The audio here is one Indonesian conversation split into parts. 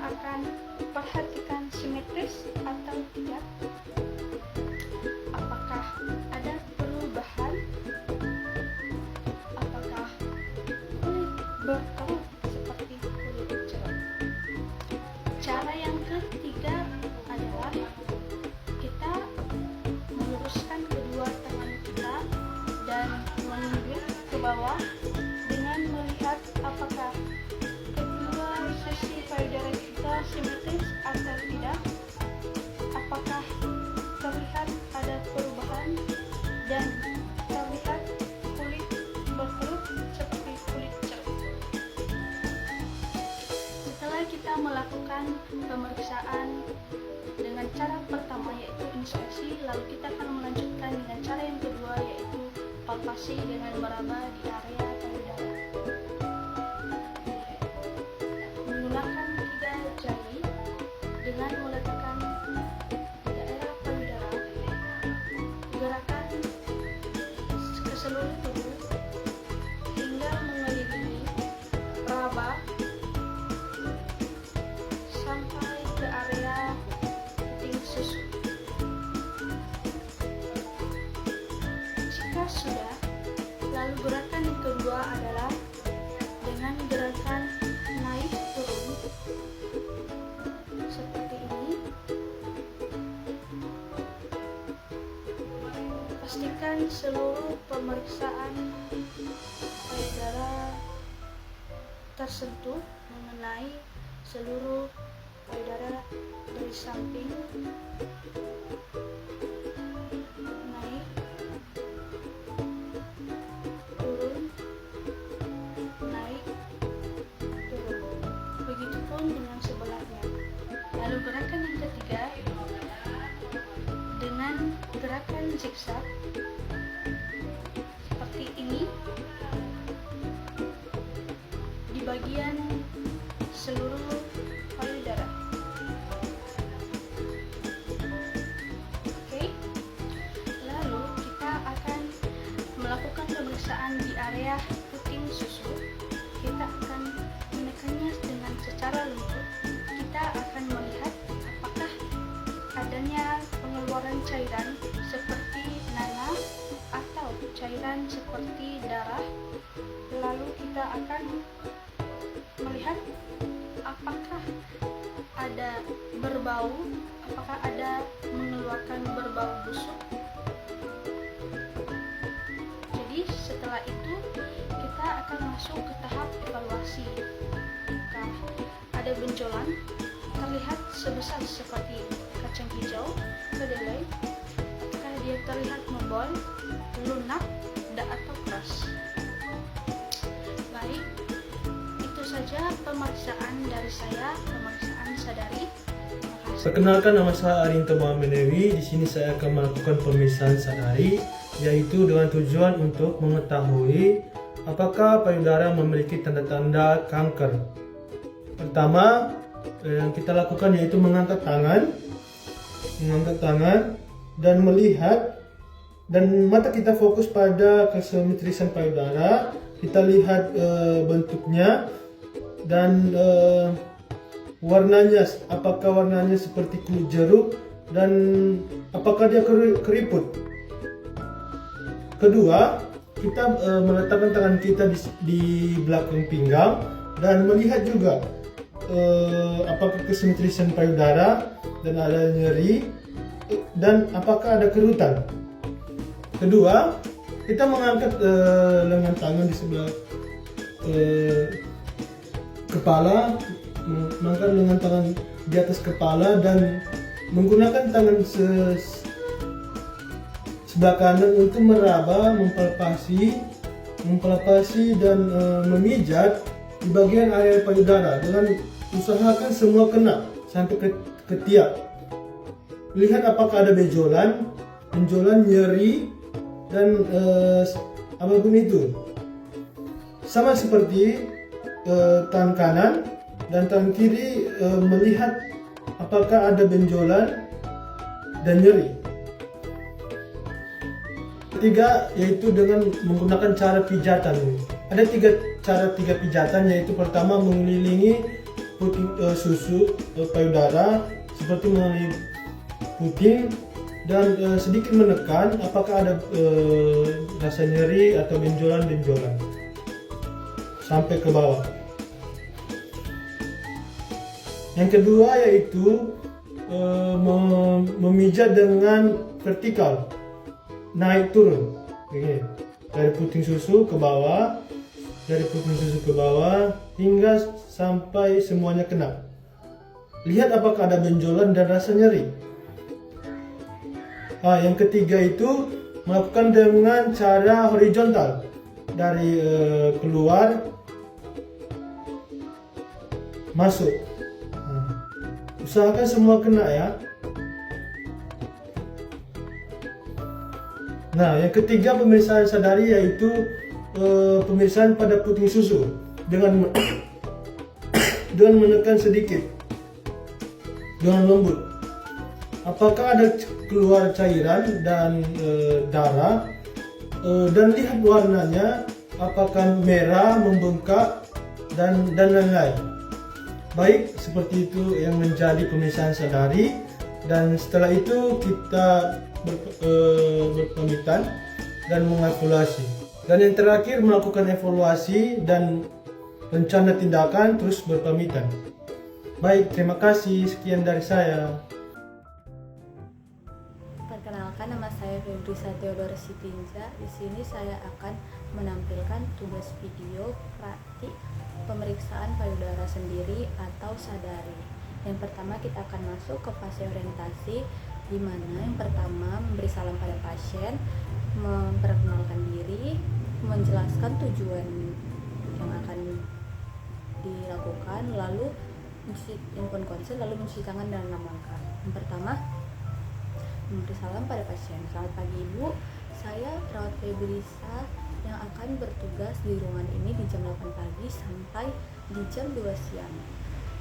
akan perhatikan simetris atau tidak. Apakah ada perubahan? Apakah kulit berkerut seperti kulit jeruk? Cara yang ketiga adalah kita meluruskan kedua tangan kita dan menunjuk ke bawah dengan melihat apakah kedua sisi payudara kita simetris atau tidak. Apakah terlihat ada perubahan dan terlihat kulit berkerut seperti kulit jeruk. Setelah kita melakukan pemeriksaan dengan cara pertama yaitu inisiasi, lalu kita akan melanjutkan dengan cara yang kedua yaitu palpasi dengan meraba di area payudara. Menggunakan 3 jari dengan meletakkan daerah payudara, gerakan ke seluruh tubuh hingga mengelilingi raba sampai ke area puting susu. Jika sudah, lalu gerakan yang kedua adalah dengan gerakan naik turun seperti ini. Pastikan seluruh pemeriksaan payudara tersentuh mengenai seluruh payudara dari samping, naik, turun, naik, turun. Begitupun dengan sebelahnya. Lalu gerakan yang ketiga dengan gerakan zigzag seperti ini di bagian seluruh payudara. Oke. Lalu kita akan melakukan pemeriksaan di area puting susu. Kita akan menekannya dengan secara lembut. Kita akan melihat apakah adanya pengeluaran cairan seperti nanah atau cairan seperti darah. Lalu kita akan melihat apakah ada berbau, apakah ada mengeluarkan berbau busuk. Jadi setelah itu kita akan masuk ke tahap evaluasi. Apakah ada benjolan terlihat sebesar seperti kacang hijau, kedelai, apakah dia terlihat membol, lunak, atau keras. Baik, itu saja pemeriksaan dari saya, pemeriksaan sadari. Terima kasih. Perkenalkan, nama saya Arinto Muhammedewi. Di sini saya akan melakukan pemeriksaan sadari, yaitu dengan tujuan untuk mengetahui apakah payudara memiliki tanda-tanda kanker. Pertama, yang kita lakukan yaitu mengangkat tangan dan melihat, dan mata kita fokus pada kesimetrisan payudara. Kita lihat bentuknya dan warnanya, apakah warnanya seperti kulit jeruk dan apakah dia keriput. Kedua, kita meletakkan tangan kita di belakang pinggang dan melihat juga apakah kesimetrisan payudara dan ada nyeri dan apakah ada kerutan. Kedua, kita mengangkat lengan tangan di sebelah kepala, mengangkat lengan tangan di atas kepala dan menggunakan tangan sebelah kanan untuk meraba, mempalpasi dan memijat di bagian area payudara dengan usahakan semua kena sampai ke ketiak. Lihat apakah ada benjolan, nyeri dan apapun itu. Sama seperti tangan kanan dan tangan kiri melihat apakah ada benjolan dan nyeri. Ketiga, yaitu dengan menggunakan cara pijatan. Ada tiga pijatan, yaitu pertama mengelilingi susu payudara seperti melalui puting dan sedikit menekan apakah ada rasa nyeri atau benjolan-benjolan sampai ke bawah. Yang kedua yaitu memijat dengan vertikal, naik turun, begini, dari puting susu ke bawah, hingga sampai semuanya kena. Lihat apakah ada benjolan dan rasa nyeri. Yang ketiga itu melakukan dengan cara horizontal, dari keluar masuk. Usahakan semua kena ya. Nah, yang ketiga pemeriksaan sadari yaitu pemeriksaan pada puting susu dengan menekan sedikit dengan lembut. Apakah ada keluar cairan dan darah, dan lihat warnanya apakah merah, membengkak dan lain-lain. Baik, seperti itu yang menjadi pemeriksaan sadari, dan setelah itu kita berpamitan dan mengevaluasi. Dan yang terakhir melakukan evaluasi dan rencana tindakan, terus berpamitan. Baik, terima kasih. Sekian dari saya. Perkenalkan, nama saya Febrisa Theodora Sitinja. Di sini saya akan menampilkan tugas video praktik pemeriksaan payudara sendiri atau sadari. Yang pertama kita akan masuk ke fase orientasi, di mana yang pertama memberi salam pada pasien, memperkenalkan diri, menjelaskan tujuan yang akan dilakukan, lalu mencuci handphone konsen, lalu mencuci tangan dan 6 langkah. Yang pertama, memberi salam pada pasien. Selamat pagi Ibu, saya perawat Febrisa yang akan bertugas di ruangan ini di jam 8 pagi sampai di jam 2 siang.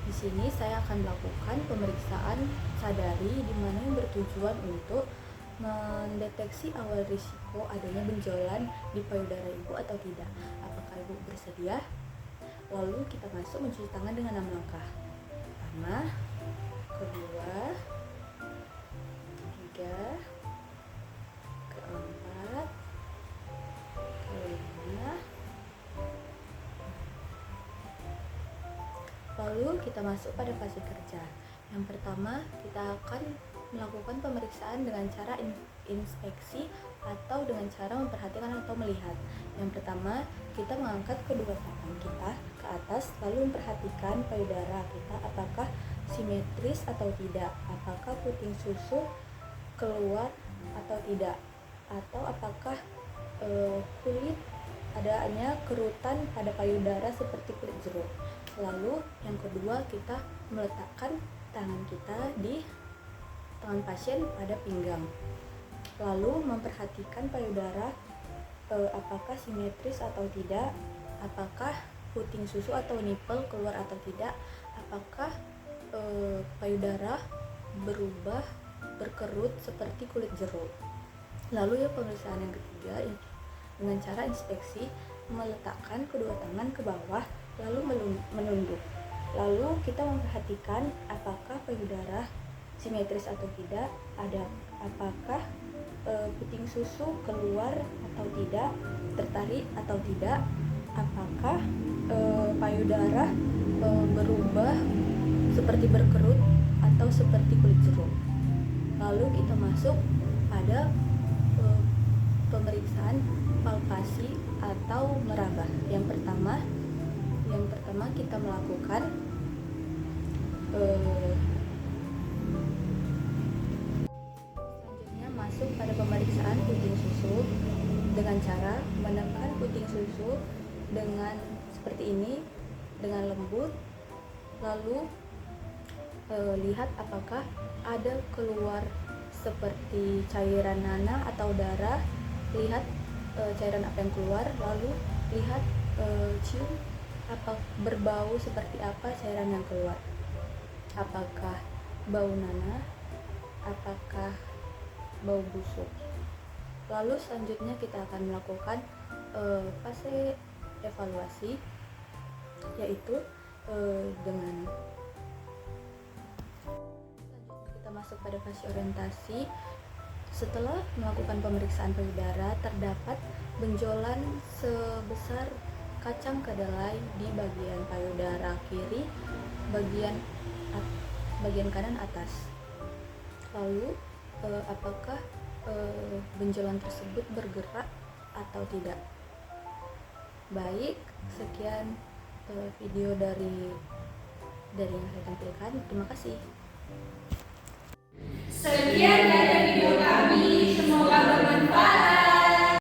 Di sini saya akan melakukan pemeriksaan sadari, di mana yang bertujuan untuk mendeteksi awal risiko adanya benjolan di payudara Ibu atau tidak. Apakah Ibu bersedia? Lalu kita masuk mencuci tangan dengan 6 langkah. Pertama, kedua, ketiga, keempat, kelima. Lalu kita masuk pada fase kerja. Yang pertama, kita akan melakukan pemeriksaan dengan cara inspeksi atau dengan cara memperhatikan atau melihat. Yang pertama, kita mengangkat kedua tangan kita ke atas, lalu memperhatikan payudara kita apakah simetris atau tidak, apakah puting susu keluar atau tidak, atau apakah kulit adanya kerutan pada payudara seperti kulit jeruk. Lalu yang kedua, kita meletakkan tangan kita di tangan pasien pada pinggang, lalu memperhatikan payudara apakah simetris atau tidak, apakah puting susu atau nipple keluar atau tidak, apakah payudara berubah berkerut seperti kulit jeruk. Lalu ya pemeriksaan yang ketiga, dengan cara inspeksi, meletakkan kedua tangan ke bawah lalu menunduk. Lalu kita memperhatikan apakah payudara simetris atau tidak, apakah puting susu keluar atau tidak, tertarik atau tidak, apakah payudara berubah seperti berkerut atau seperti kulit jeruk. Lalu kita masuk pada pemeriksaan palpasi atau meraba. Yang pertama kita melakukan selanjutnya masuk pada pemeriksaan puting susu dengan cara menekan puting susu dengan seperti ini dengan lembut, lalu lihat apakah ada keluar seperti cairan nanah atau darah, lihat cairan apa yang keluar, lalu lihat cium apa berbau seperti apa cairan yang keluar, apakah bau nanah, apakah bau busuk. Lalu selanjutnya kita akan melakukan fase evaluasi, yaitu dengan selanjutnya kita masuk pada fase orientasi. Setelah melakukan pemeriksaan payudara, terdapat benjolan sebesar kacang kedelai di bagian payudara kiri, bagian kanan atas. Lalu apakah benjolan tersebut bergerak atau tidak? Baik, sekian video dari yang saya tampilkan. Terima kasih. Sekian dari